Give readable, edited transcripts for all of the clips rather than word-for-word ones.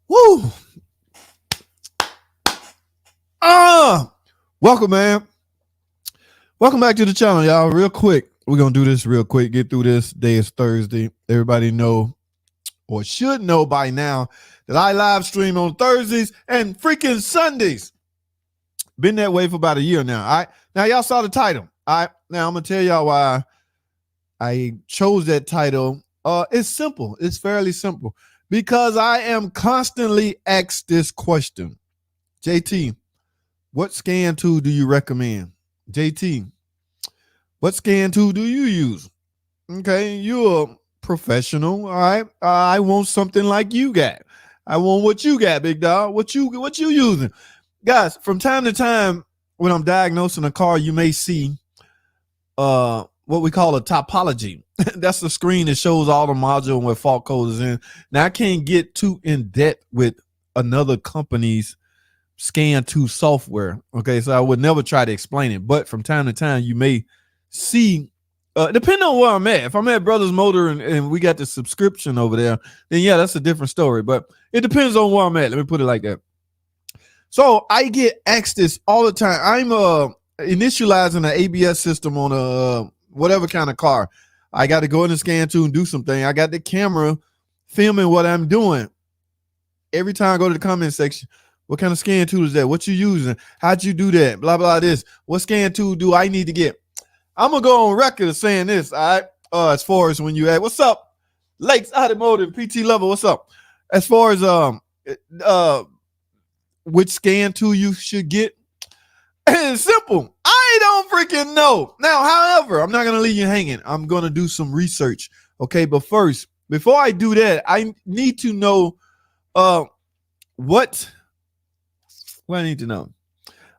Woo! Welcome, man. Welcome back to the channel, y'all. Real quick, we're gonna do this real quick. Get through this. Today is Thursday. Everybody know or should know by now that I live stream on Thursdays and freaking Sundays. Been that way for about a year now. All right. Now y'all saw the title. All right. Now I'm gonna tell y'all why I chose that title. It's simple. It's fairly simple because I am constantly asked this question. JT, what scan tool do you recommend? JT, what scan tool do you use? Okay, you're a professional. All right. I want something like you got. I want what you got, big dog. What you using? Guys, from time to time, when I'm diagnosing a car, you may see what we call a topology. That's the screen that shows all the module and what fault code is in. Now, I can't get too in depth with another company's scan to software. Okay, so I would never try to explain it, but from time to time you may see, depending on where I'm at. If I'm at Brothers Motor and we got the subscription over there, then yeah, that's a different story. But it depends on where I'm at. Let me put it like that. So I get asked this all the time. I'm initializing an ABS system on a whatever kind of car. I got to go in the scan tool and do something. I got the camera filming what I'm doing. Every time I go to the comment section, what kind of scan tool is that? What you using? How'd you do that? Blah, blah, this. What scan tool do I need to get? I'm going to go on record of saying this, all right? As far as when you ask, what's up? Lakes Automotive, PT Level, what's up? As far as which scan tool you should get, it's simple. I don't freaking know. Now, however, I'm not going to leave you hanging. I'm going to do some research, okay? But first, before I do that, I need to know what I need to know.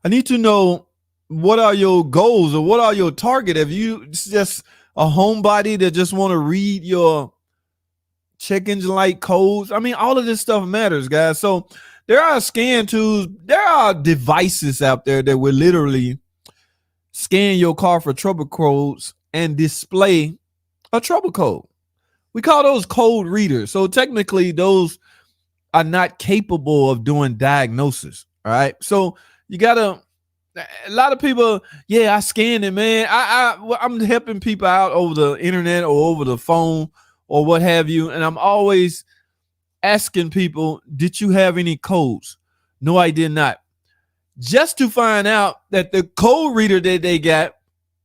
I need to know what are your goals or what are your target. If you just a homebody that just want to read your check engine light codes, I mean, all of this stuff matters, guys. So there are scan tools. There are devices out there that will literally scan your car for trouble codes and display a trouble code. We call those code readers. So technically, those are not capable of doing diagnosis. All right. So you gotta, a lot of people, yeah, I scanned it, man. I'm helping people out over the internet or over the phone or what have you. And I'm always asking people, did you have any codes? No, I did not. Just to find out that the code reader that they got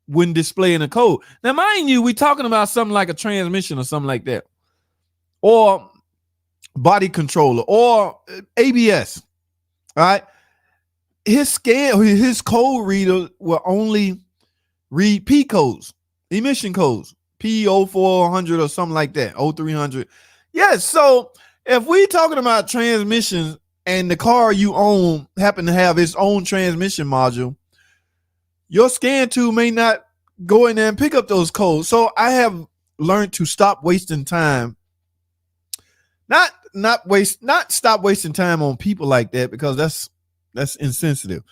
wouldn't display in a code. Now, mind you, we're talking about something like a transmission or something like that, or body controller or ABS. All right. His code reader will only read P codes, emission codes, P0400 or something like that, 0300. Yes. So if we're talking about transmissions and the car you own happen to have its own transmission module, your scan tool may not go in there and pick up those codes. So I have learned to stop wasting time. Not stop wasting time on people like that, because that's insensitive.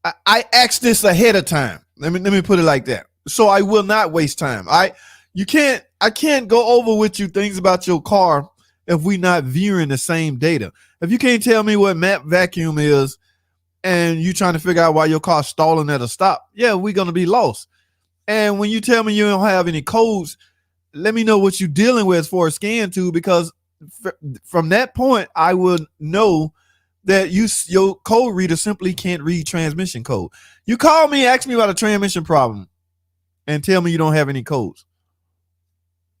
I asked this ahead of time. Let me put it like that. So I will not waste time. I can't go over with you things about your car if we not viewing the same data. If you can't tell me what map vacuum is and you trying to figure out why your car's stalling at a stop, yeah, we're gonna be lost. And when you tell me you don't have any codes, let me know what you're dealing with for a scan tool, because from that point I will know that your code reader simply can't read transmission code. You call me, ask me about a transmission problem, and tell me you don't have any codes.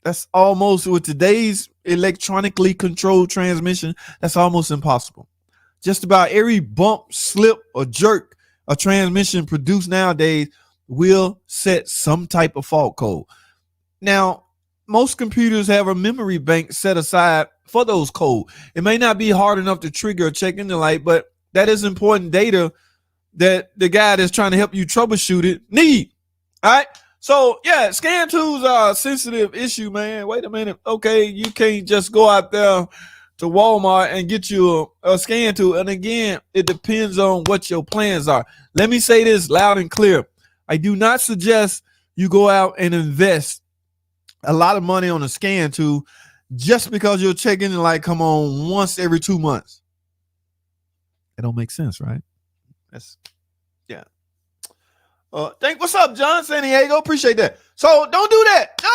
That's almost, with today's electronically controlled transmission, that's almost impossible. Just about every bump, slip, or jerk a transmission produced nowadays will set some type of fault code. Now, most computers have a memory bank set aside for those codes. It may not be hard enough to trigger a check engine light, but that is important data that the guy that's trying to help you troubleshoot it need. All right. So yeah, scan tools are a sensitive issue, man. Wait a minute. Okay, you can't just go out there to Walmart and get you a scan tool. And again, it depends on what your plans are. Let me say this loud and clear. I do not suggest you go out and invest a lot of money on a scan tool just because your check engine light come on once every 2 months. It don't make sense, right? That's yeah. What's up, John San Diego? Appreciate that. So don't do that. No.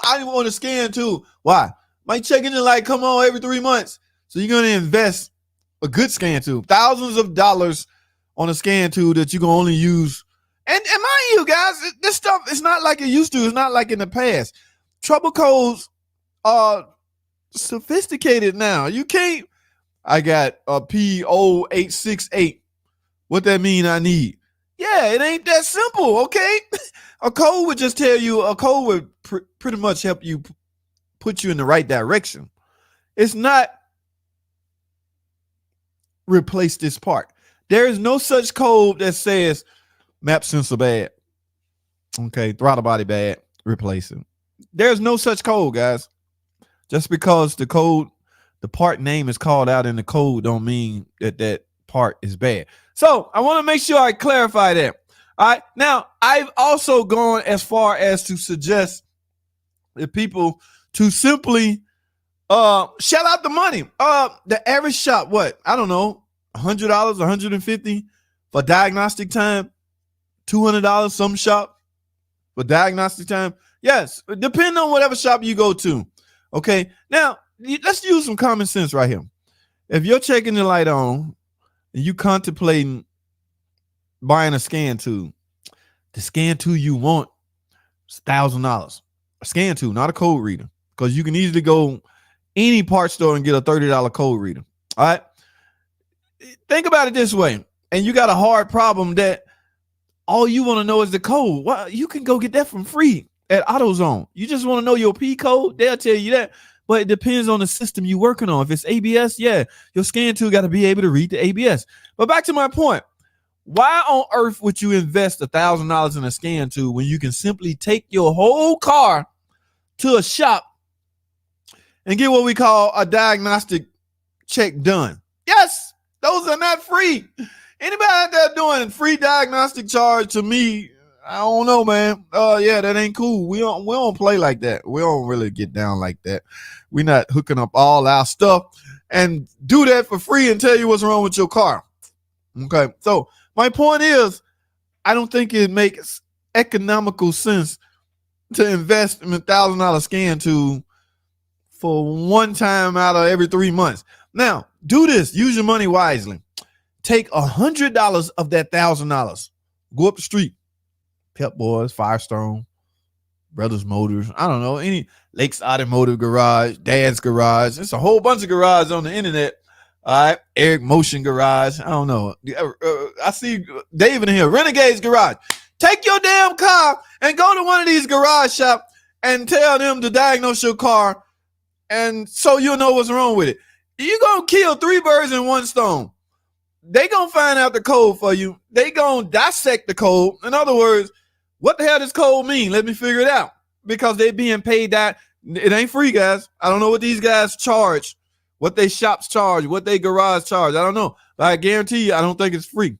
I want to scan too. Why? My check engine light come on every 3 months. So you're gonna invest a good scan tube, thousands of dollars on a scan tube that you can only use. And mind you, guys, this stuff is not like it used to. It's not like in the past. Trouble codes are sophisticated now. You can't. I got a P0868. What that mean? I need. Yeah, it ain't that simple. Okay, a code would just tell you. A code would pretty much help you put you in the right direction. It's not replace this part. There is no such code that says map sensor bad. Okay, throttle body bad. Replace it. There's no such code, guys. Just because the code, the part name is called out in the code, don't mean that that part is bad. So I want to make sure I clarify that. All right. Now, I've also gone as far as to suggest that people to simply shell out the money. The average shop, what? I don't know, $100, $150 for diagnostic time, $200 some shop for diagnostic time. Yes, depending on whatever shop you go to. Okay. Now, let's use some common sense right here. If you're checking the light on and you contemplating buying a scan tube, the scan tube you want is $1,000. A scan tube, not a code reader, because you can easily go any part store and get a $30 code reader. All right. Think about it this way. And you got a hard problem that all you want to know is the code. Well, you can go get that from free at AutoZone. You just want to know your P code. They'll tell you that. But it depends on the system you're working on. If it's ABS, yeah, your scan tool got to be able to read the ABS. But back to my point. Why on earth would you invest $1,000 in a scan tool when you can simply take your whole car to a shop and get what we call a diagnostic check done? Yes, those are not free. Anybody out there doing free diagnostic charge, to me, I don't know, man. Yeah, that ain't cool. We don't play like that. We don't really get down like that. We're not hooking up all our stuff and do that for free and tell you what's wrong with your car. Okay, so my point is, I don't think it makes economical sense to invest in $1,000 scan tool for one time out of every 3 months. Now, do this. Use your money wisely. Take $100 of that $1,000. Go up the street. Pep Boys, Firestone, Brothers Motors, I don't know, any Lakes Automotive Garage, Dad's Garage. There's a whole bunch of garages on the internet. All right, Eric Motion Garage. I don't know. I see David in here. Renegade's Garage. Take your damn car and go to one of these garage shops and tell them to diagnose your car, and so you'll know what's wrong with it. You're going to kill 3 birds in one stone. They going to find out the code for you. They going to dissect the code. In other words, what the hell does code mean? Let me figure it out. Because they're being paid that. It ain't free, guys. I don't know what these guys charge, what they shops charge, what they garage charge. I don't know. But I guarantee you, I don't think it's free.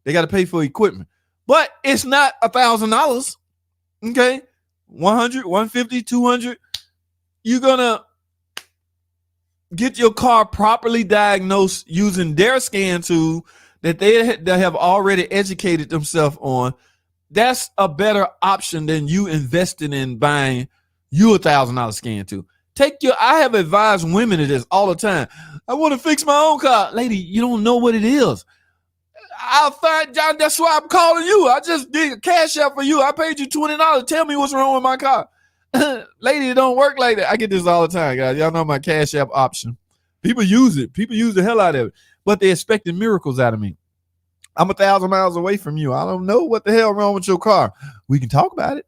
They got to pay for equipment. But it's not $1,000. Okay? 100, 150, 200. You're going to get your car properly diagnosed using their scan tool that they have already educated themselves on. That's a better option than you investing in buying you $1,000 scan tool. I have advised women of this all the time. I want to fix my own car. Lady, you don't know what it is. I'll find John. That's why I'm calling you. I just did a cash out for you. I paid you $20. Tell me what's wrong with my car. Lady, it don't work like that. I get this all the time, guys. Y'all know my cash app option. People use it. People use the hell out of it. But they're expecting miracles out of me. I'm 1,000 miles away from you. I don't know what the hell wrong with your car. We can talk about it.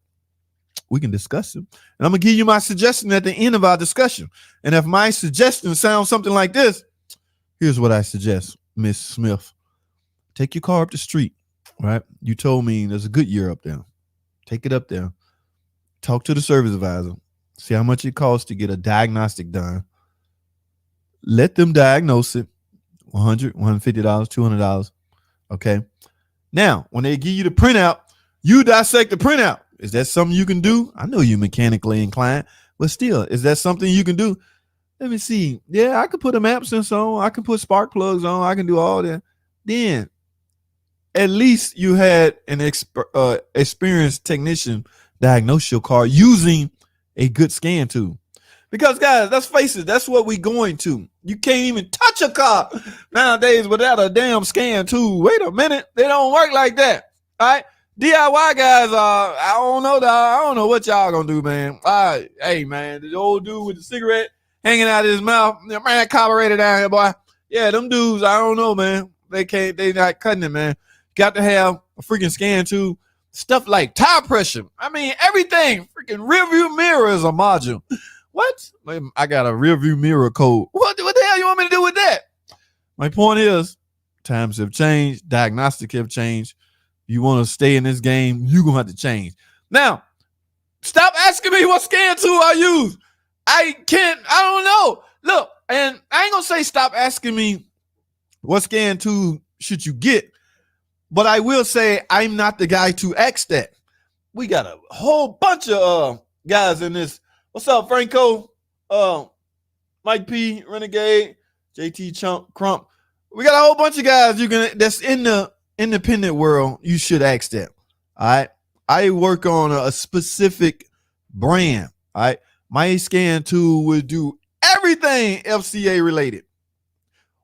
We can discuss it. And I'm going to give you my suggestion at the end of our discussion. And if my suggestion sounds something like this, here's what I suggest, Miss Smith. Take your car up the street, right? You told me there's a Goodyear up there. Take it up there. Talk to the service advisor. See how much it costs to get a diagnostic done. Let them diagnose it. $100, $150, $200. Okay. Now, when they give you the printout, you dissect the printout. Is that something you can do? I know you're mechanically inclined, But still, is that something you can do? Let me see. Yeah, I could put a map sensor on. I can put spark plugs on. I can do all that. Then at least you had an experienced technician diagnose your car using a good scan tool. Because guys, let's face it, that's what we going to. You can't even touch a car nowadays without a damn scan tool. Wait a minute, they don't work like that. All right, DIY guys, I don't know, dog. I don't know what y'all gonna do, man. All right, hey man, the old dude with the cigarette hanging out of his mouth, man, carburetor down here, boy. Yeah, them dudes, I don't know, man. They not cutting it, man. Got to have a freaking scan tool. Stuff like tire pressure. I mean, everything. Freaking rear view mirror is a module. What? I got a rear view mirror code. What the hell you want me to do with that? My point is, times have changed. Diagnostic have changed. You want to stay in this game, you're going to have to change. Now, stop asking me what scan tool I use. I don't know. Look, and I ain't going to say stop asking me what scan tool should you get. But I will say I'm not the guy to ask that. We got a whole bunch of guys in this. What's up, Franco? Mike P, Renegade, JT Chump, Crump. We got a whole bunch of guys that's in the independent world. You should ask that. All right. I work on a specific brand. All right. My scan tool will do everything FCA related,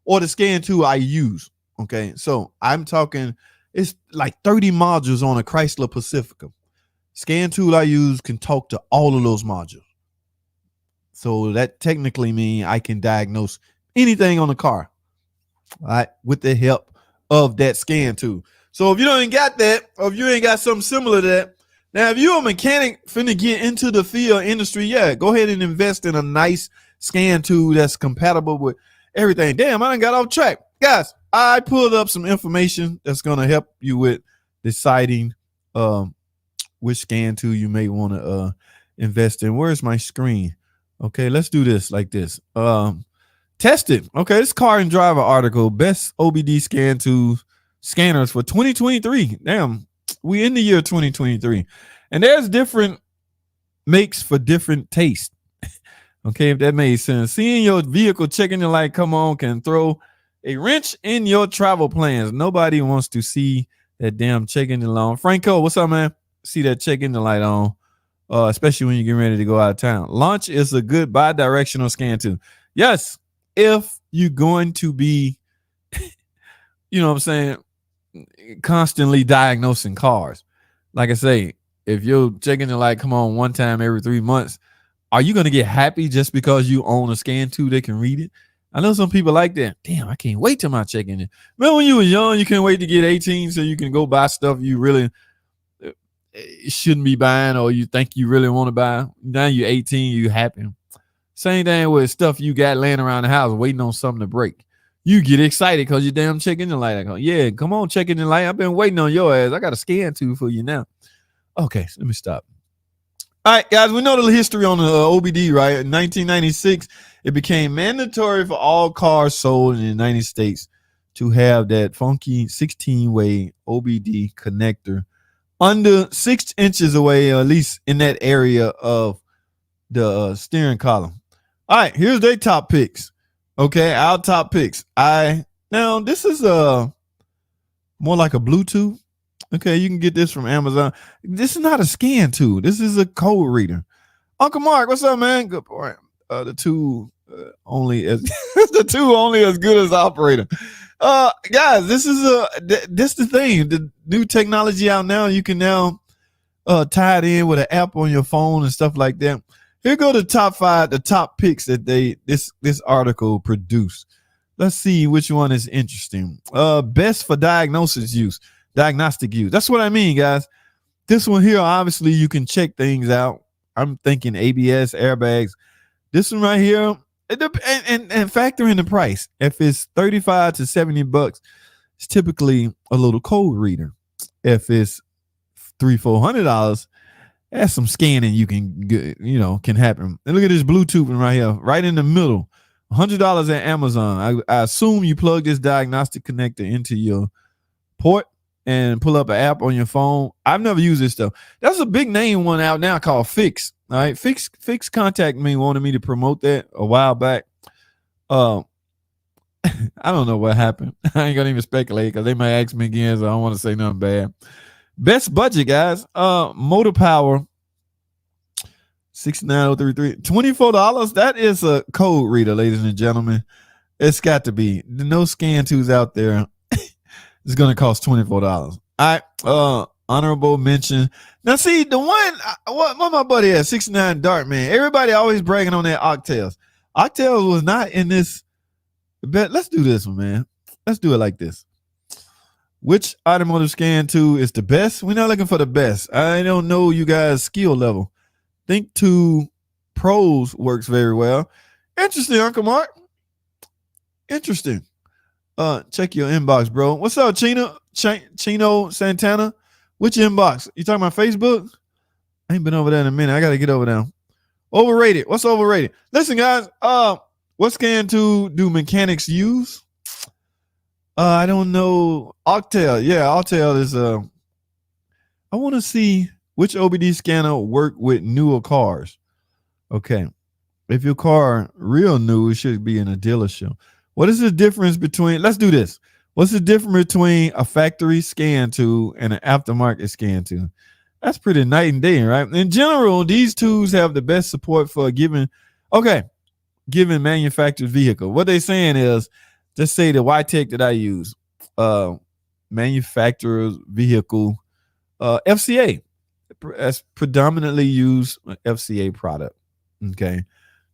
or the scan tool I use. Okay. So I'm talking, it's like 30 modules on a Chrysler Pacifica. Scan tool I use can talk to all of those modules. So that technically means I can diagnose anything on the car, all right, with the help of that scan tool. So if you don't got that, or if you ain't got something similar to that, now if you're a mechanic finna get into the field industry, yeah, go ahead and invest in a nice scan tool that's compatible with everything. Damn, I done got off track. Guys, I pulled up some information that's going to help you with deciding which scan tool you may want to invest in. Where's my screen? Okay, let's do this like this. Test it. Okay, this Car and Driver article, best OBD scan tools, scanners for 2023. Damn, we in the year 2023. And there's different makes for different tastes. Okay, if that made sense. Seeing your vehicle checking the light come on can throw a wrench in your travel plans. Nobody wants to see that damn check engine light on. Franco, what's up, man? See that check engine light on, especially when you're getting ready to go out of town. Launch is a good bidirectional scan tool. Yes, if you're going to be, you know what I'm saying, constantly diagnosing cars. Like I say, if you're checking the light come on one time every 3 months, are you going to get happy just because you own a scan tool that can read it? I know some people like that. Damn, I can't wait till my check engine. Remember when you were young, you couldn't wait to get 18 so you can go buy stuff you really shouldn't be buying, or you think you really want to buy. Now you're 18, you happy. Same thing with stuff you got laying around the house waiting on something to break. You get excited because your damn check engine light. Yeah, come on, check engine light. I've been waiting on your ass. I got a scan tool for you now. Okay, so let me stop. All right, guys, we know the history on the OBD, right? In 1996, it became mandatory for all cars sold in the United States to have that funky 16-way OBD connector under 6 inches away, or at least in that area of the steering column. All right, here's their top picks. Okay, our top picks. Now this is more like a Bluetooth. Okay, you can get this from Amazon. This is not a scan tool. This is a code reader. Uncle Mark, what's up, man? Good boy. The tool only as good as the operator. Guys, this is the thing. The new technology out now. You can now tie it in with an app on your phone and stuff like that. Here go the top 5, the top picks that this article produced. Let's see which one is interesting. Best for diagnostic use. That's what I mean, guys. This one here, obviously, you can check things out. I'm thinking ABS, airbags. This one right here, and factor in the price. If it's $35 to $70, it's typically a little code reader. If it's $300-$400, that's some scanning you can get, can happen. And look at this Bluetooth one right here, right in the middle. $100 at Amazon. I assume you plug this diagnostic connector into your port and pull up an app on your phone. I've never used this stuff. That's a big name one out now called Fix. All right, fix contact me wanted me to promote that a while back. Uh, I don't know what happened. I ain't gonna even speculate because they might ask me again, so I don't want to say nothing bad. Best budget, guys. Motor power 69033 $24. That is a code reader, ladies and gentlemen. It's got to be. No scan twos out there. It's gonna cost $24. All right. Honorable mention. Now, see the one. What my buddy had 69 Dart man. Everybody always bragging on that Octails. Octails was not in this. But let's do this one, man. Let's do it like this. Which automotive scan tool is the best? We're not looking for the best. I don't know you guys' skill level. Think 2 Pros works very well. Interesting, Uncle Mark. Interesting. Check your inbox, bro. What's up, Chino Santana? Which inbox? You talking about Facebook? I ain't been over there in a minute. I gotta get over there. Overrated. What's overrated? Listen, guys. What scan tool do mechanics use? I don't know. Octail. Yeah, Octail is I want to see which OBD scanner work with newer cars. Okay. If your car real new, it should be in a dealership. What is the difference between, let's do this. What's the difference between a factory scan tool and an aftermarket scan tool? That's pretty night and day, right? In general, these tools have the best support for a given manufactured vehicle. What they're saying is, just say the Y-Tech that I use, manufacturer's vehicle, FCA. That's predominantly used FCA product. Okay.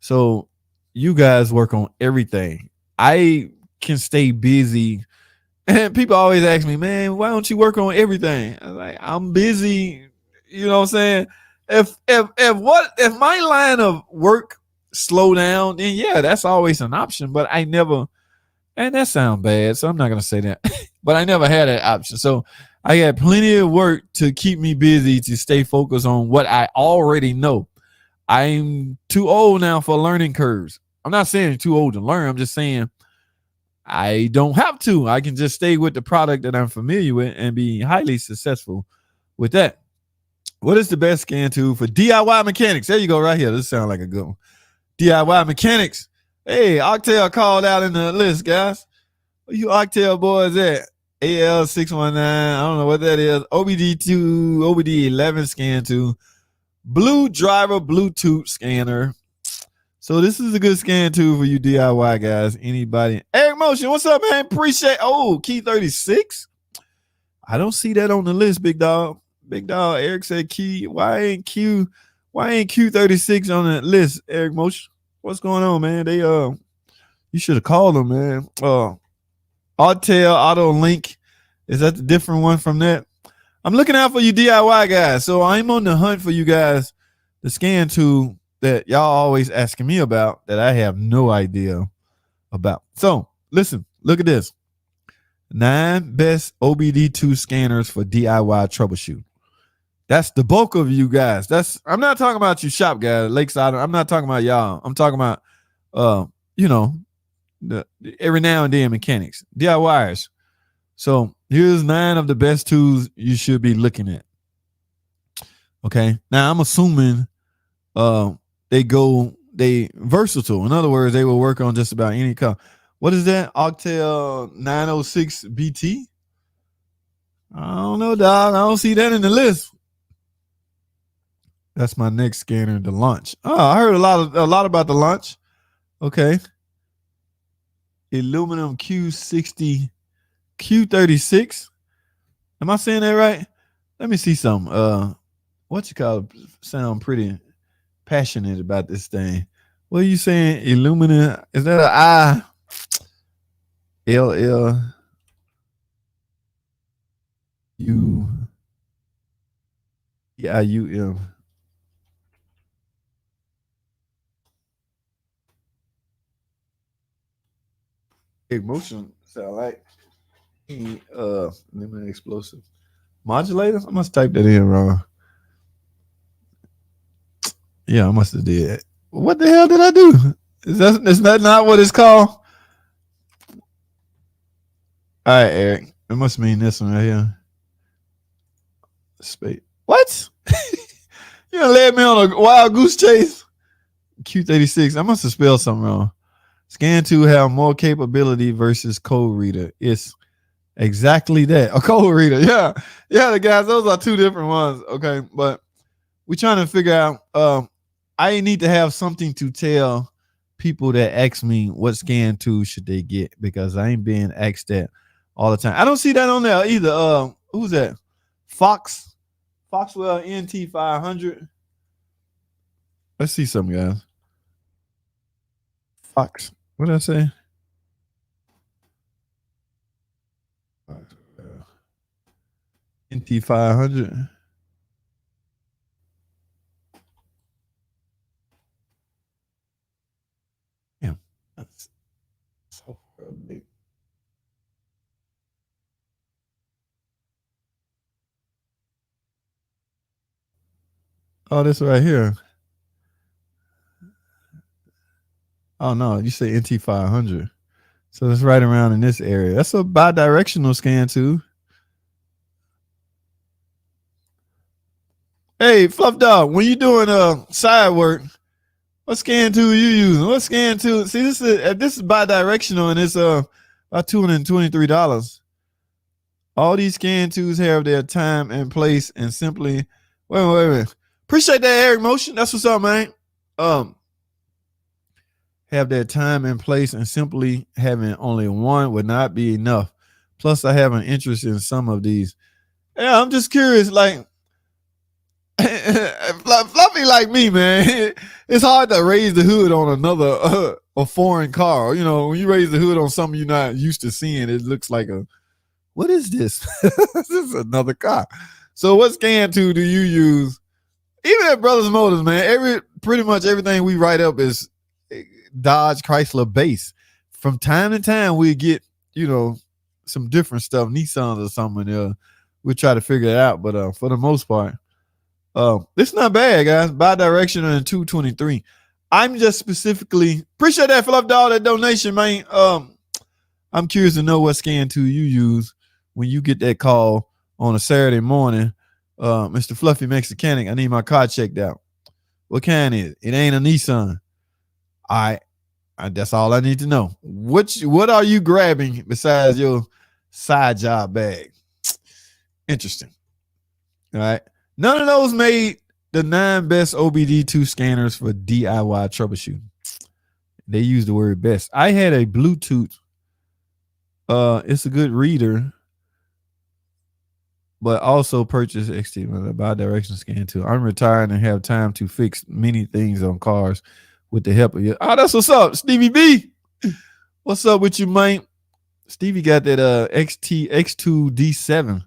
So you guys work on everything. I can stay busy. And people always ask me, man, why don't you work on everything? I'm like, I'm busy. You know what I'm saying? If my line of work slow down, then yeah, that's always an option. But I never, and that sounds bad, so I'm not gonna say that. But I never had that option. So I had plenty of work to keep me busy to stay focused on what I already know. I'm too old now for learning curves. I'm not saying too old to learn. I'm just saying I don't have to. I can just stay with the product that I'm familiar with and be highly successful with that. What is the best scan tool for DIY mechanics? There you go, right here. This sounds like a good one. DIY mechanics. Hey, Octail called out in the list, guys. Where you Octail boys at? AL619. I don't know what that is. OBD2, OBD11 scan tool. Blue driver Bluetooth scanner. So this is a good scan tool for you DIY guys. Anybody? Eric Motion, what's up, man? Appreciate. Oh, key 36. I don't see that on the list, big dog. Big dog. Eric said key. Why ain't Q36 on the list? Eric Motion, what's going on, man? You should have called them, man. Autel Auto Link. Is that the different one from that? I'm looking out for you DIY guys. So I'm on the hunt for you guys. The scan tool that y'all always asking me about that I have no idea about. So listen, look at this. 9 best OBD2 scanners for DIY troubleshoot. That's the bulk of you guys. I'm not talking about you shop guys, Lakeside. I'm not talking about y'all. I'm talking about every now and then mechanics, DIYers. So here's 9 of the best tools you should be looking at. Okay. Now I'm assuming they versatile. In other words, they will work on just about any car. What is that? Octail 906 BT? I don't know, dog. I don't see that in the list. That's my next scanner, the Launch. Oh, I heard a lot about the Launch. Okay. Aluminum Q60 Q36. Am I saying that right? Let me see some. What you call it? Sound pretty passionate about this thing. What are you saying? Aluminum? Is that an I? LL U IUM. Emotion sound like limit explosive modulator. I must type that in wrong. Yeah, I must have did. What the hell did I do? Is that not what it's called? All right, Eric. It must mean this one right here. Space. What? You done led me on a wild goose chase. Q36. I must have spelled something wrong. Scan 2 have more capability versus code reader. It's exactly that. A code reader. Yeah. Yeah, the guys, those are two different ones. Okay. But we're trying to figure out I need to have something to tell people that ask me what scan tool should they get, because I ain't being asked that all the time. I don't see that on there either. Who's that? Foxwell NT500. Let's see some, guys. Fox. What did I say? NT500. Damn. That's so big. Oh, this right here. Oh no, you say NT500. So it's right around in this area. That's a bidirectional scan too. Hey, Fluff Dog, when you doing side work, what scan tool you using? What scan tool? See, this is bidirectional, and it's about $223. All these scan tools have their time and place, and simply wait. Appreciate that, Eric Motion. That's what's up, man. Have their time and place, and simply having only one would not be enough. Plus, I have an interest in some of these. Yeah, I'm just curious, like Fluffy like me, man. It's hard to raise the hood on another a foreign car. You know, when you raise the hood on something you're not used to seeing, it looks like what is this? This is another car. So what scan tool do you use? Even at Brothers Motors, man, pretty much everything we write up is Dodge Chrysler base. From time to time we get, some different stuff, Nissans or something. We'll try to figure it out. But for the most part, it's not bad, guys. Bidirectional and 223. I'm just specifically appreciate that, Fluff Dog, that donation, man. I'm curious to know what scan tool you use when you get that call on a Saturday morning. Mr. Fluffy Mechanic, I need my car checked out. What kind is it? It ain't a Nissan. All right. That's all I need to know. What are you grabbing besides your side job bag? Interesting. All right. None of those made the 9 best OBD2 scanners for DIY troubleshooting. They use the word best. I had a Bluetooth. It's a good reader, but also purchased XT bidirectional scan too. I'm retired and have time to fix many things on cars with the help of you. Oh, that's what's up, Stevie B. What's up with you, man? Stevie got that X2D7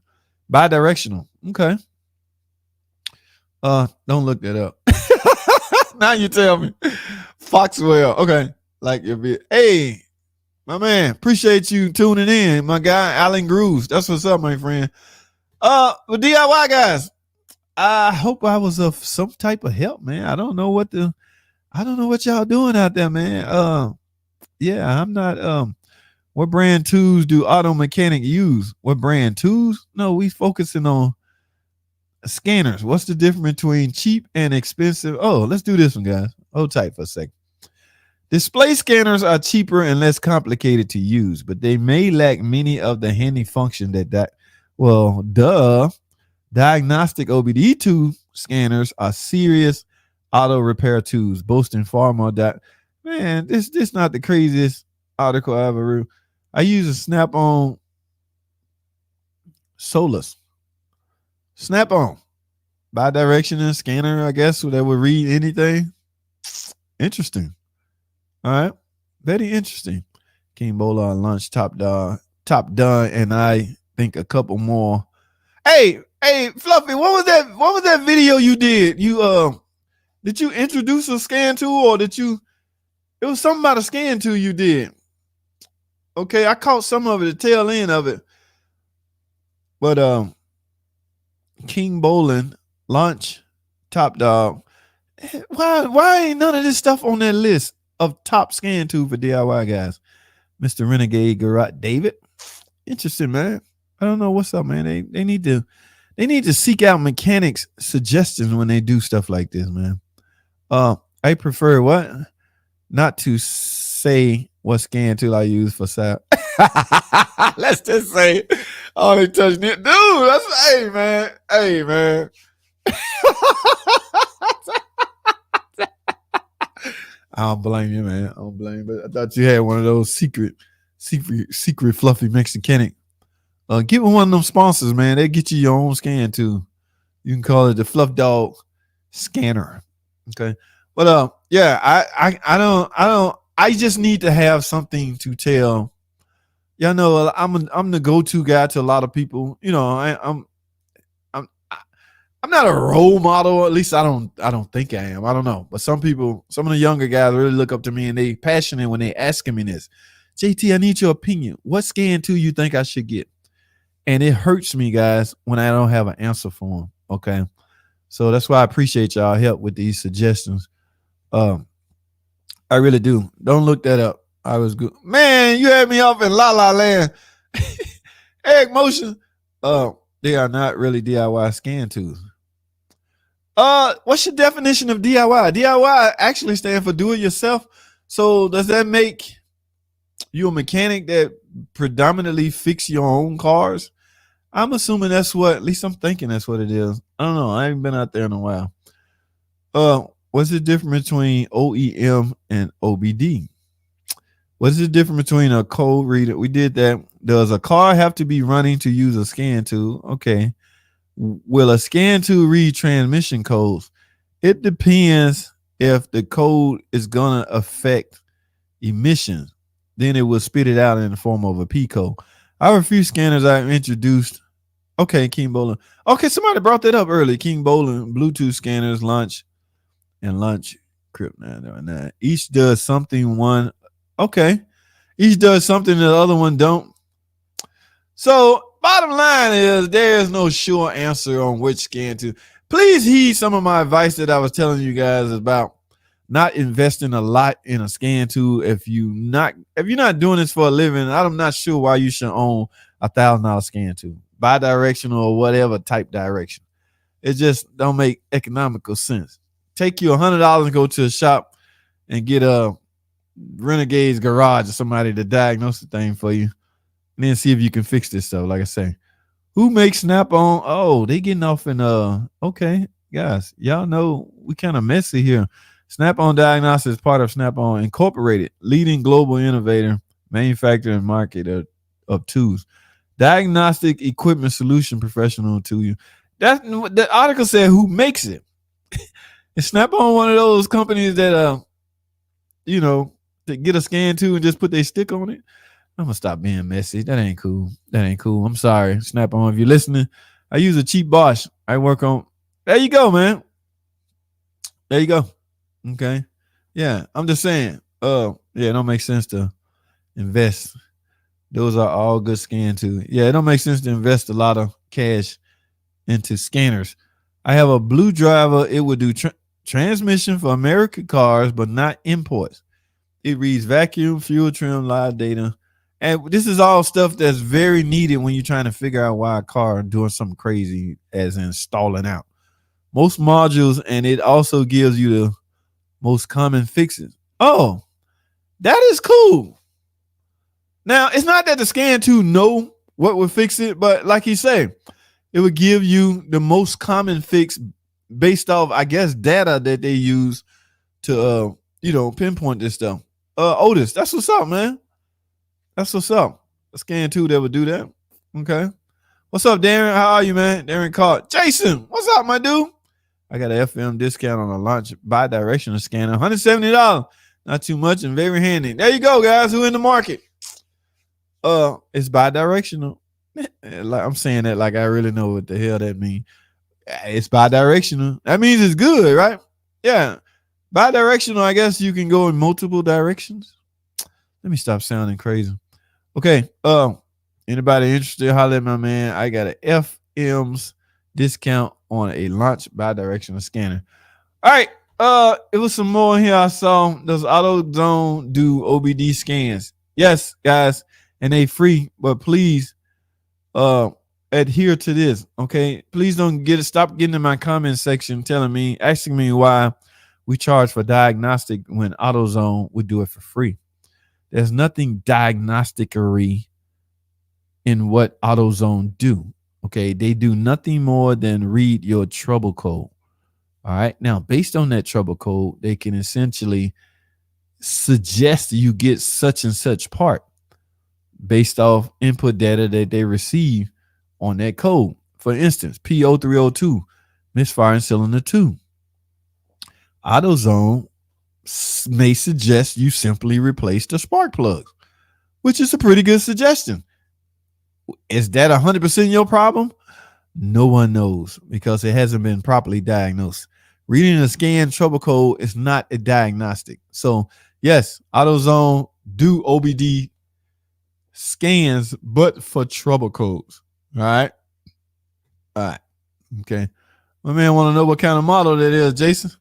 bidirectional. Okay. Don't look that up. Now you tell me. Foxwell. Okay. Like your bit. Hey, my man. Appreciate you tuning in. My guy, Alan Grooves. That's what's up, my friend. With DIY guys, I hope I was of some type of help, man. I don't know what y'all doing out there, man. Yeah, I'm not what brand tools do auto mechanic use? What brand tools? No, we focusing on scanners. What's the difference between cheap and expensive? Oh, let's do this one, guys. Hold tight for a second. Display scanners are cheaper and less complicated to use, but they may lack many of the handy function diagnostic OBD2 scanners are serious auto repair tools, boasting far more man, this not the craziest article I ever read. I use a Snap-on Solus. Snap-on. Bidirectional scanner, I guess, that would read anything. Interesting. All right. Very interesting. King Bola on lunch, top done, and I think a couple more. Hey, Fluffy, what was that video you did? Did you introduce a scan tool, or it was something about a scan tool you did? Okay, I caught some of it, the tail end of it. But King Bowling, Lunch, Top Dog. Why ain't none of this stuff on that list of top scan tool for DIY guys? Mr. Renegade Garage David. Interesting, man. I don't know what's up, man. They need to They need to seek out mechanics suggestions when they do stuff like this, man. I prefer what? Not to say what scan tool I use for SAP. Let's just say I only touch it. Dude, that's hey man. Hey man. I don't blame you, man. I don't blame you. But I thought you had one of those secret fluffy Mexicanic. Get with one of them sponsors, man. They get you your own scan too. You can call it the Fluff Dog Scanner. Okay. But yeah, I just need to have something to tell. Y'all know I'm the go-to guy to a lot of people. You know, I'm not a role model. At least I don't think I am. I don't know. But some people, some of the younger guys really look up to me and they passionate when they asking me this. JT, I need your opinion. What scan tool you think I should get? And it hurts me, guys, when I don't have an answer for them. Okay. So that's why I appreciate y'all help with these suggestions. I really do. Don't look that up. I was good. Man, you had me off in La La Land. Egg Motion. They are not really DIY scan tools. What's your definition of DIY? DIY actually stands for do it yourself. So does that make you a mechanic that predominantly fix your own cars? I'm assuming that's what, at least I'm thinking that's what it is. I don't know. I haven't been out there in a while. What's the difference between OEM and OBD? What's the difference between a code reader? We did that. Does a car have to be running to use a scan tool? Okay. Will a scan tool read transmission codes? It depends if the code is going to affect emissions. Then it will spit it out in the form of a P code. I have a few scanners I've introduced. Okay, King Bolin. Okay, somebody brought that up early. King Bolin, Bluetooth scanners, launch Crypt 999. Each does something one. Okay. Each does something the other one don't. So bottom line is there is no sure answer on which scan to. Please heed some of my advice that I was telling you guys about not investing a lot in a scan tool. If you're not doing this for a living, I'm not sure why you should own $1,000 scan tool, bidirectional or whatever type direction. It just don't make economical sense. Take you $100 and go to a shop and get a Renegade's Garage or somebody to diagnose the thing for you, and then see if you can fix this stuff. Like I say, who makes Snap-on? Oh, they getting off in okay, guys, y'all know we kind of messy here. Snap-on Diagnostics is part of Snap-on Incorporated, leading global innovator, manufacturer, and market of tools. Diagnostic equipment solution professional to you. That the article said who makes it. Is Snap-on one of those companies that to get a scan tool and just put their stick on it? I'm gonna stop being messy. That ain't cool. I'm sorry, Snap-on. If you're listening, I use a cheap Bosch. I work on. There you go, man. There you go. Okay. Yeah, I'm just saying. Yeah, it don't make sense to invest. Those are all good scan tools. Yeah, it don't make sense to invest a lot of cash into scanners. I have a Blue Driver. It would do transmission for American cars, but not imports. It reads vacuum, fuel trim, live data. And this is all stuff that's very needed when you're trying to figure out why a car doing something crazy as in stalling out. Most modules, and it also gives you the most common fixes. Oh, that is cool. Now, it's not that the scan tool know what would fix it, but like he said, it would give you the most common fix based off, I guess, data that they use to, pinpoint this stuff. Otis, that's what's up, man. That's what's up. A scan tool that would do that. Okay. What's up, Darren? How are you, man? Darren called. Jason, what's up, my dude? I got an FM discount on a launch bidirectional scanner. $170. Not too much and very handy. There you go, guys. Who in the market? It's bidirectional. Like I'm saying that like I really know what the hell that means. It's bidirectional. That means it's good, right? Yeah. Bidirectional, I guess you can go in multiple directions. Let me stop sounding crazy. Okay. Anybody interested? Holler at my man. I got an FM's discount on a launch bidirectional scanner. All right. It was some more here I saw. Does AutoZone do OBD scans? Yes, guys, and they free. But please, adhere to this. Okay, please don't stop getting in my comment section asking me why we charge for diagnostic when AutoZone would do it for free. There's nothing diagnosticery in what AutoZone do. Okay, they do nothing more than read your trouble code. All right, now based on that trouble code, they can essentially suggest you get such and such part based off input data that they receive on that code. For instance, P0302, misfiring cylinder 2. AutoZone may suggest you simply replace the spark plugs, which is a pretty good suggestion. Is that 100% your problem? No one knows because it hasn't been properly diagnosed. Reading a scan trouble code is not a diagnostic. So, yes, AutoZone do OBD scans, but for trouble codes. All right. All right. Okay. My man want to know what kind of model that is, Jason.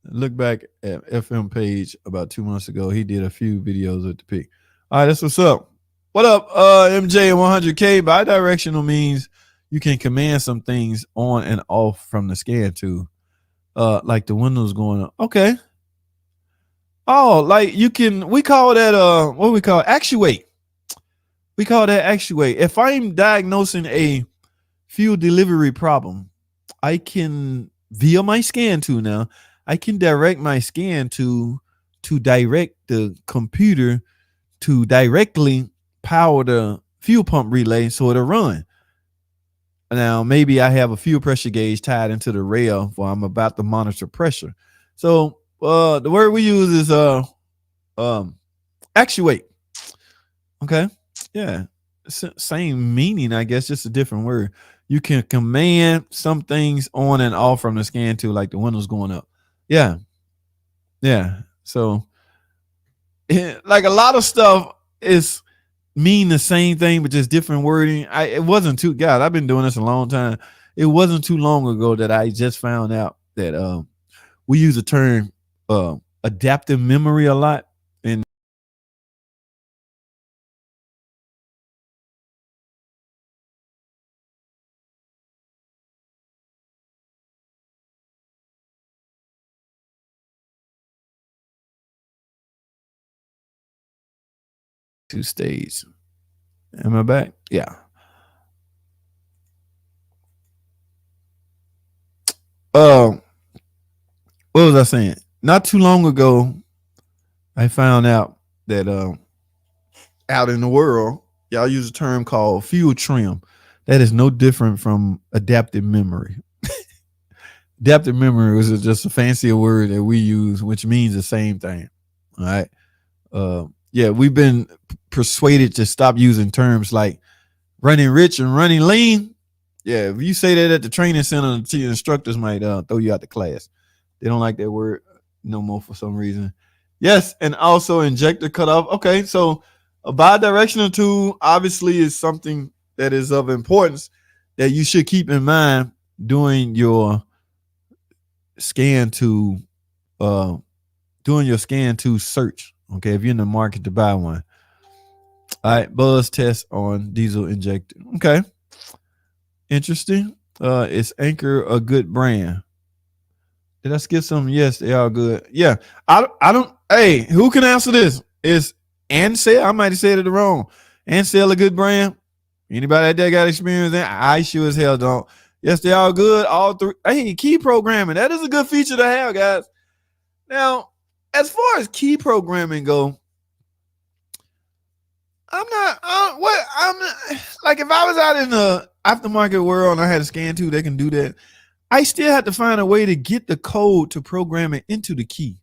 Look back at FM page about 2 months ago. He did a few videos at the peak. All right, that's what's up. What up, MJ and 100K? Bidirectional means you can command some things on and off from the scan tool. Like the windows going up. Okay. Oh, like you can, we call that what do we call it? Actuate. We call that actuate. If I'm diagnosing a fuel delivery problem, I can, via my scan tool now, I can direct my scan tool to direct the computer to directly power the fuel pump relay so it'll run. Now, maybe I have a fuel pressure gauge tied into the rail where I'm about to monitor pressure. So the word we use is actuate. Okay. Yeah. Same meaning, I guess, just a different word. You can command some things on and off from the scan tool, like the windows going up. Yeah. Yeah. So like a lot of stuff is mean the same thing, but just different wording. It wasn't too, God, I've been doing this a long time. It wasn't too long ago that I just found out that we use the term adaptive memory a lot in two stage. Am I back? Yeah. What was I saying? Not too long ago, I found out that out in the world, y'all use a term called fuel trim. That is no different from adaptive memory. Adaptive memory is just a fancier word that we use, which means the same thing. All right. Yeah, we've been persuaded to stop using terms like running rich and running lean. Yeah, if you say that at the training center, the instructors might throw you out the class. They don't like that word no more for some reason. Yes, and also injector cutoff. Okay, so a bidirectional tool obviously is something that is of importance that you should keep in mind doing your scan to search. Okay, if you're in the market to buy one. All right, buzz test on diesel injector. Okay, interesting. Is Anchor a good brand? Did I skip something? Yes, they are good. Yeah, I don't. Hey, who can answer this? Is Ansel? I might have said it wrong. Ansel a good brand? Anybody out there got experience in? I sure as hell don't. Yes, they are good. All three. Hey, key programming. That is a good feature to have, guys. Now, as far as key programming go, I'm not. I'm not, like if I was out in the aftermarket world and I had a scan tool that can do that, I still have to find a way to get the code to program it into the key.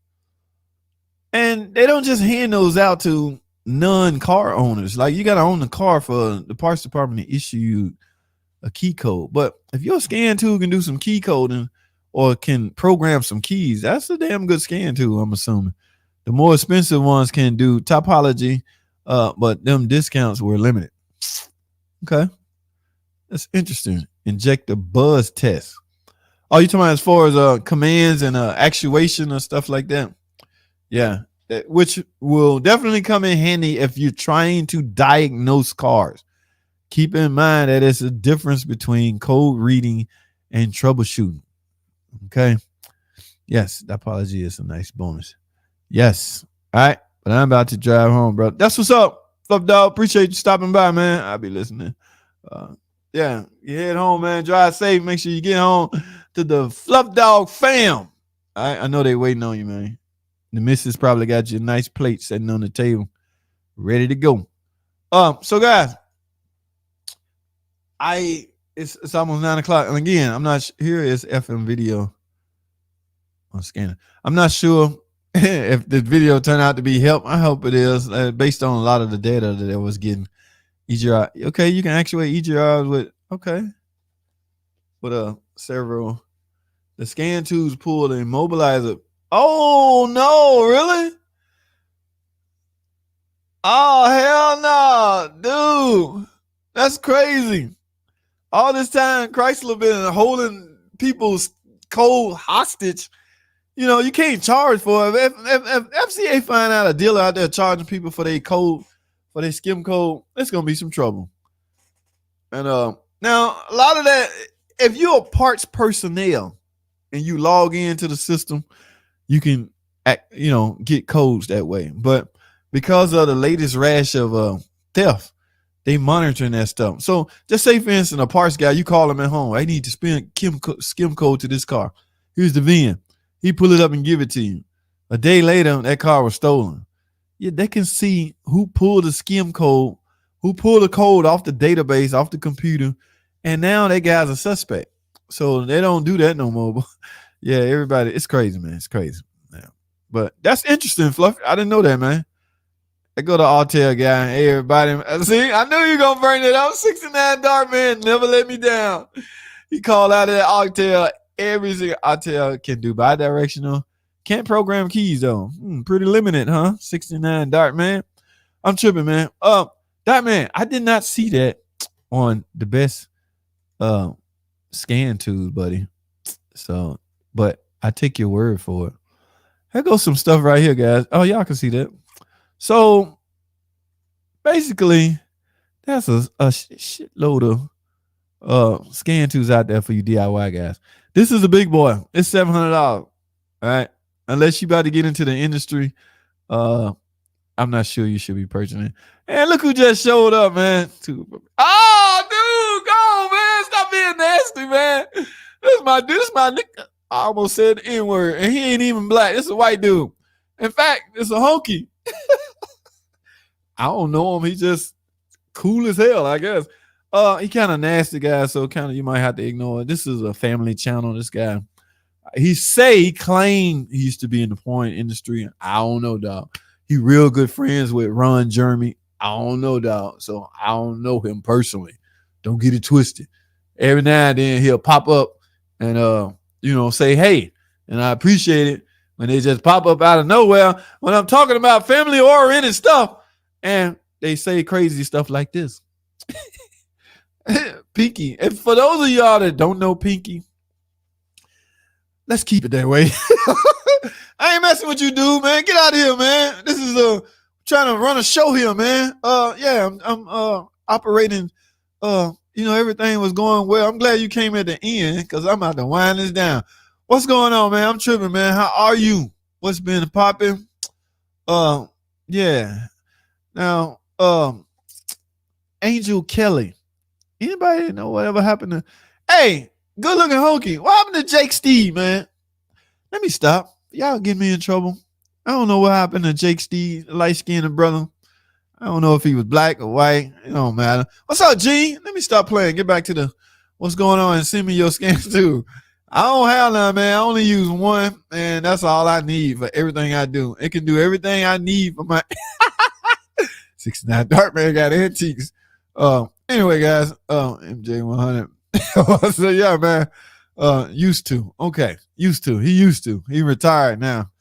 And they don't just hand those out to non-car owners. Like you got to own the car for the parts department to issue you a key code. But if your scan tool can do some key coding or can program some keys, that's a damn good scan tool, I'm assuming. The more expensive ones can do topology, but them discounts were limited. Okay. That's interesting. Inject the buzz test. Oh, you talking about as far as commands and actuation and stuff like that? Yeah, which will definitely come in handy if you're trying to diagnose cars. Keep in mind that it's a difference between code reading and troubleshooting. Okay. Yes, the apology is a nice bonus. Yes. All right. But I'm about to drive home, bro. That's what's up. Fluff Dog. Appreciate you stopping by, man. I'll be listening. Uh, yeah, you head home, man. Drive safe. Make sure you get home to the Fluff Dog fam. I know they waiting on you, man. The missus probably got you a nice plate sitting on the table, ready to go. So guys, it's almost 9 o'clock, and again, I'm not here is FM video on scanner. I'm not sure if the video turned out to be help. I hope it is, based on a lot of the data that I was getting. EGR, okay, you can actuate EGRs with several. The scan tools pull the immobilizer. Oh no, really? Oh hell no, dude, that's crazy. All this time, Chrysler been holding people's code hostage. You know, you can't charge for it. If FCA find out a dealer out there charging people for their code, for their skim code, it's gonna be some trouble. And now a lot of that, if you're a parts personnel and you log into the system, you can get codes that way. But because of the latest rash of theft, they monitoring that stuff. So just say, for instance, a parts guy, you call him at home. I need to spin skim code to this car. Here's the VIN. He pull it up and give it to you. A day later, that car was stolen. Yeah, they can see who pulled the skim code, who pulled the code off the database, off the computer, and now that guy's a suspect. So they don't do that no more. Yeah, everybody, it's crazy, man. It's crazy. Yeah. But that's interesting, Fluffy. I didn't know that, man. I go to Altair guy. Hey, everybody. See, I knew you were going to bring it up. 69 Dark Man never let me down. He called out of that Altair. Every single Altair can do bidirectional. Can't program keys, though. Pretty limited, huh? 69 Dark Man. I'm tripping, man. Dark Man, I did not see that on the best scan tools, buddy. So, but I take your word for it. Here goes some stuff right here, guys. Oh, y'all can see that. So basically, that's a shitload of scan tools out there for you DIY guys. This is a big boy. It's $700. All right. Unless you about to get into the industry, I'm not sure you should be purchasing. And look who just showed up, man. Oh, dude, go, man. Stop being nasty, man. This is my nigga. I almost said the N-word, and he ain't even black. This is a white dude. In fact, it's a honky. I don't know him. He just cool as hell, I guess. He kind of nasty guy, so kind of you might have to ignore it. This is a family channel. This guy, he claimed he used to be in the porn industry. I don't know, dog. He real good friends with Ron Jeremy. I don't know, dog. So I don't know him personally. Don't get it twisted. Every now and then he'll pop up and say hey, and I appreciate it when they just pop up out of nowhere when I'm talking about family oriented stuff. And they say crazy stuff like this. Pinky. And for those of y'all that don't know Pinky, let's keep it that way. I ain't messing with you, dude, man. Get out of here, man. This is trying to run a show here, man. I'm operating. Everything was going well. I'm glad you came at the end because I'm about to wind this down. What's going on, man? I'm tripping, man. How are you? What's been popping? Yeah. Now, Angel Kelly. Anybody know whatever happened to? Hey, good looking honky. What happened to Jake Steve, man? Let me stop. Y'all get me in trouble. I don't know what happened to Jake Steve, light skinned brother. I don't know if he was black or white. It don't matter. What's up, G? Let me stop playing. Get back to the what's going on and send me your scans too. I don't have none, man. I only use one, and that's all I need for everything I do. It can do everything I need for my 69 Dark Man got antiques. Anyway, guys, MJ100. So yeah, man. Used to. Okay. Used to. He retired now.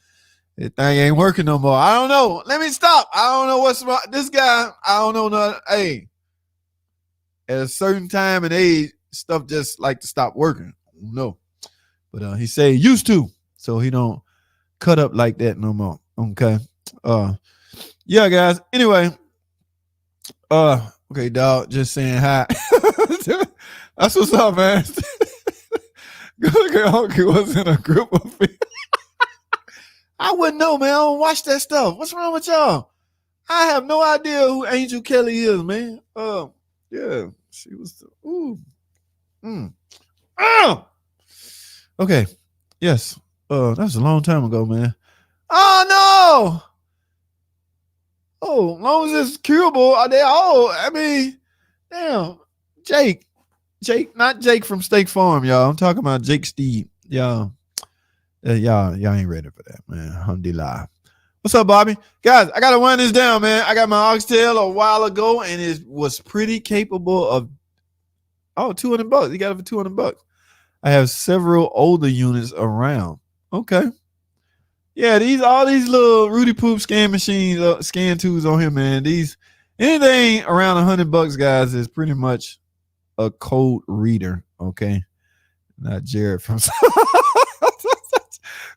That thing ain't working no more. I don't know. Let me stop. I don't know what's wrong. This guy, I don't know nothing. Hey, at a certain time and age, stuff just like to stop working. No. But he say used to, so he don't cut up like that no more. Okay. Yeah, guys. Anyway, Okay, dog. Just saying hi. That's what's up, man. Good girl was in a group of people. I wouldn't know, man. I don't watch that stuff. What's wrong with y'all? I have no idea who Angel Kelly is, man. Yeah, she was. Ooh. Oh. Okay. Yes. That was a long time ago, man. Oh no. Oh, as long as it's curable, are they all? I mean, damn, Jake, not Jake from Steak Farm, y'all. I'm talking about Jake Steve, y'all. Y'all ain't ready for that, man. Alhamdulillah. What's up, Bobby? Guys, I gotta run this down, man. I got my oxtail a while ago, and it was pretty capable of $200. You got it for $200. I have several older units around. Okay. Yeah, all these little Rudy Poop scan machines, scan tools on here, man. Anything around $100, guys, is pretty much a code reader. Okay, not Jared from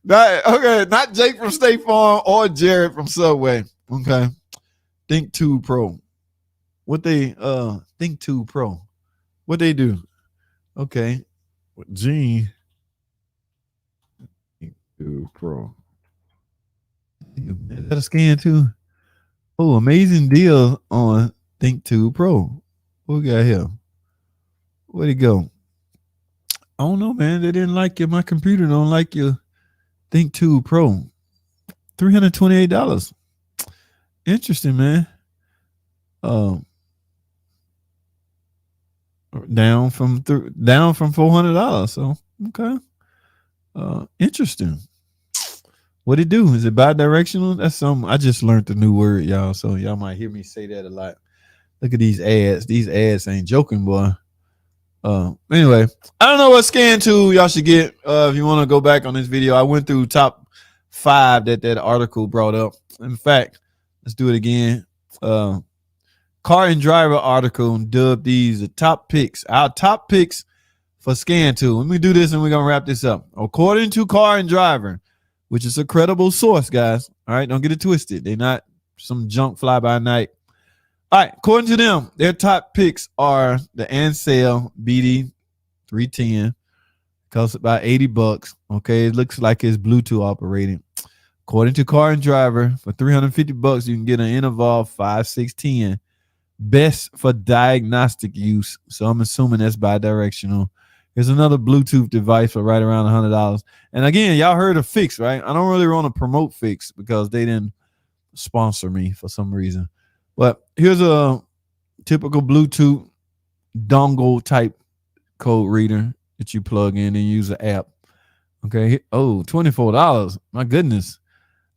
not Jake from State Farm or Jared from Subway. Okay, Think 2 Pro. What they Think 2 Pro? What they do? Okay, Gene Think 2 Pro. Is that a scan too? Oh, amazing deal on Think 2 Pro. What we got here? Where'd it go? I don't know, man. They didn't like you. My computer don't like your Think 2 Pro. $328. Interesting, man. Down from $400. So okay. Interesting. What it do? Is it bidirectional? That's something. I just learned a new word, y'all. So y'all might hear me say that a lot. Look at these ads. These ads ain't joking, boy. Anyway, I don't know what scan tool y'all should get. If you want to go back on this video, I went through top 5 that article brought up. In fact, let's do it again. Car and Driver article dubbed these the top picks. Our top picks for scan tool. Let me do this and we're gonna wrap this up. According to Car and Driver, which is a credible source, guys. All right, don't get it twisted. They're not some junk fly by night. All right, according to them, their top picks are the Ansel BD 310. Costs about $80. Okay, it looks like it's Bluetooth operated. According to Car and Driver, for $350, you can get an Interval 5610. Best for diagnostic use. So I'm assuming that's bidirectional. There's another Bluetooth device for right around $100. And again, y'all heard of Fix, right? I don't really want to promote Fix because they didn't sponsor me for some reason. But here's a typical Bluetooth dongle type code reader that you plug in and use an app. Okay. Oh, $24. My goodness.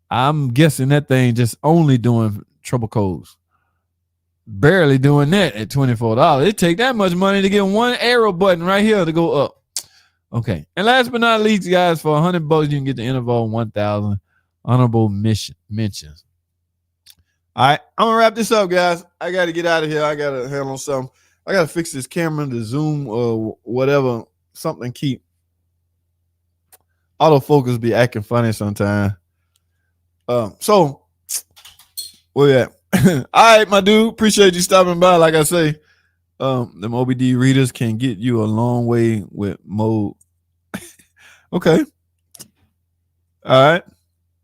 I'm guessing that thing just only doing trouble codes. Barely doing that at $24. It take that much money to get one arrow button right here to go up. Okay. And last but not least, guys, for $100, you can get the Interval 1000 honorable mentions. All right. I'm going to wrap this up, guys. I got to get out of here. I got to handle something. I got to fix this camera, the zoom, or whatever. Something keep autofocus be acting funny sometimes. So where you at? All right, my dude. Appreciate you stopping by. Like I say, them OBD readers can get you a long way with mode. Okay. All right.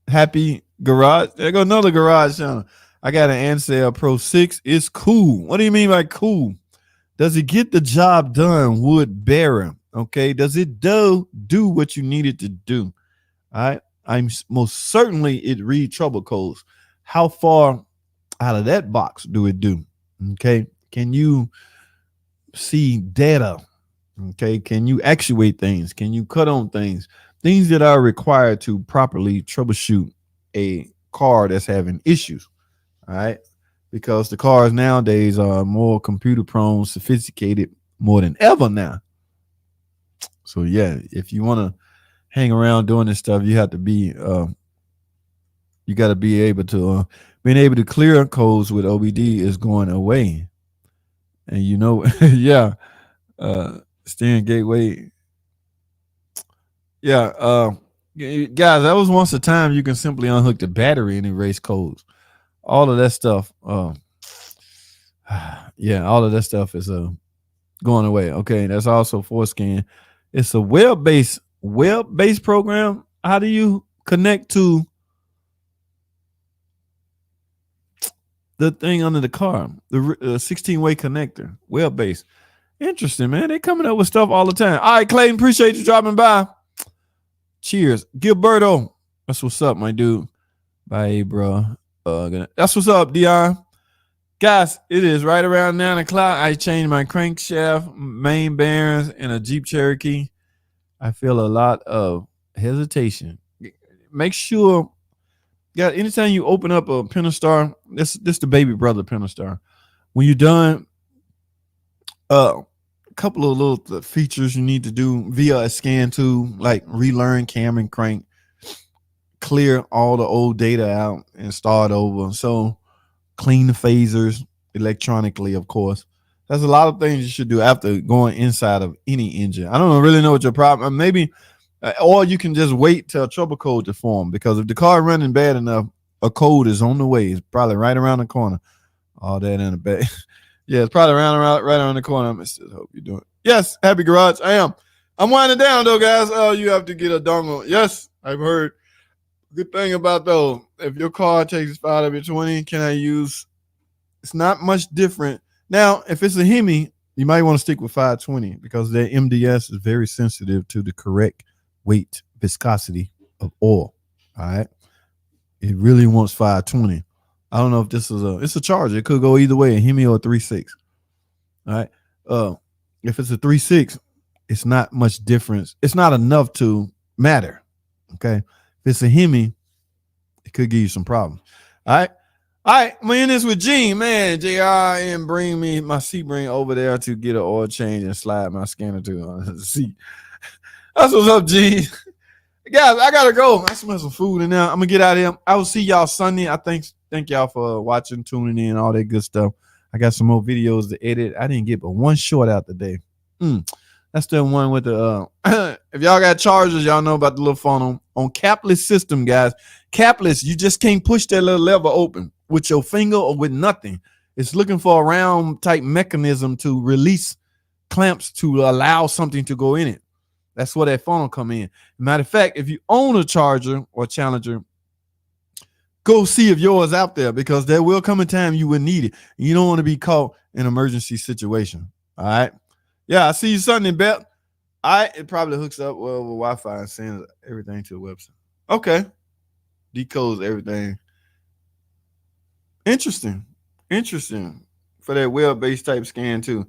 Happy Garage. There go another garage channel. I got an Ansel Pro 6. It's cool. What do you mean by cool? Does it get the job done? Wood bearer. Okay. Does it do what you need it to do? All right. I'm most certainly it read trouble codes. How far out of that box do it do? Okay. Can you see data? Okay. Can you actuate things? Can you cut on things? Things that are required to properly troubleshoot a car that's having issues. All right. Because the cars nowadays are more computer prone, sophisticated more than ever now. So yeah, if you want to hang around doing this stuff, you have to be you got to be able to being able to clear codes with OBD is going away. And you know, yeah, steering gateway. Yeah, guys, that was once a time you can simply unhook the battery and erase codes. All of that stuff. Yeah, all of that stuff is going away. Okay, that's also forescan. It's a web-based program. How do you connect to the thing under the car? The 16-way connector, web-based. Interesting, man. They coming up with stuff all the time. All right, Clayton, appreciate you dropping by. Cheers. Gilberto. That's what's up, my dude. Bye, bro. That's what's up, Dion. Guys, it is right around 9 o'clock. I changed my crankshaft, main bearings, in a Jeep Cherokee. I feel a lot of hesitation. Make sure, anytime you open up a Pentastar, this the baby brother Pentastar. When you're done, a couple of little features you need to do via a scan tool, like relearn cam and crank, clear all the old data out and start over. So clean the phasers electronically, of course. There's a lot of things you should do after going inside of any engine. I don't really know what your problem. Maybe, or you can just wait till trouble code to form, because if the car running bad enough, a code is on the way. It's probably right around the corner. All that in the back. Yeah, it's probably right around the corner. I still hope you're doing it. Yes, happy garage. I am. I'm winding down though, guys. Oh, you have to get a dongle. Yes, I've heard. Good thing about though, if your car takes 5 of your 20, can I use? It's not much different. Now, if it's a Hemi, you might want to stick with 520 because their MDS is very sensitive to the correct weight viscosity of oil. All right. It really wants 520. I don't know if this is it's a Charger. It could go either way, a Hemi or a 3.6. All right. If it's a 3.6, it's not much difference. It's not enough to matter. Okay. If it's a Hemi, it could give you some problems. All right. All right. I'm in this with Gene, man. JR and bring me my Sebring over there to get an oil change and slide my scanner to the seat. That's what's up, Gene. Guys, I gotta go. I smell some food in there. I'm gonna get out of here. I will see y'all Sunday. I thank y'all for watching, tuning in, all that good stuff. I got some more videos to edit. I didn't get but one short out today. That's the one with the if y'all got Chargers, y'all know about the little funnel on capless system, guys. Capless, you just can't push that little lever open with your finger or with nothing. It's looking for a round type mechanism to release clamps to allow something to go in it. That's where that funnel come in. Matter of fact, if you own a Charger or Challenger, go see if yours out there, because there will come a time you will need it. You don't want to be caught in an emergency situation. All right. Yeah, I see you Sunday, Beth. All right. It probably hooks up well with Wi-Fi and sends everything to the website. Okay. Decodes everything. Interesting for that web-based type scan too.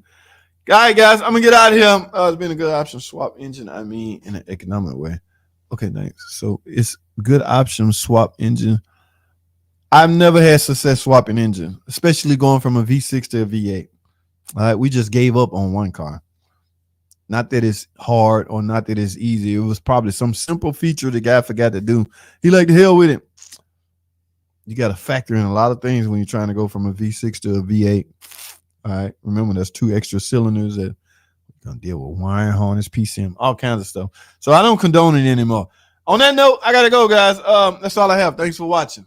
All right, guys, I'm gonna get out of here. It's been a good option swap engine. I mean, in an economic way. Okay, thanks. So it's good option swap engine. I've never had success swapping engine, especially going from a V6 to a V8. All right, we just gave up on one car. Not that it's hard or not that it's easy. It was probably some simple feature the guy forgot to do. He like the hell with it. You got to factor in a lot of things when you're trying to go from a V6 to a V8. All right. Remember, there's 2 extra cylinders that you're going to deal with wiring harness, PCM, all kinds of stuff. So I don't condone it anymore. On that note, I got to go, guys. That's all I have. Thanks for watching.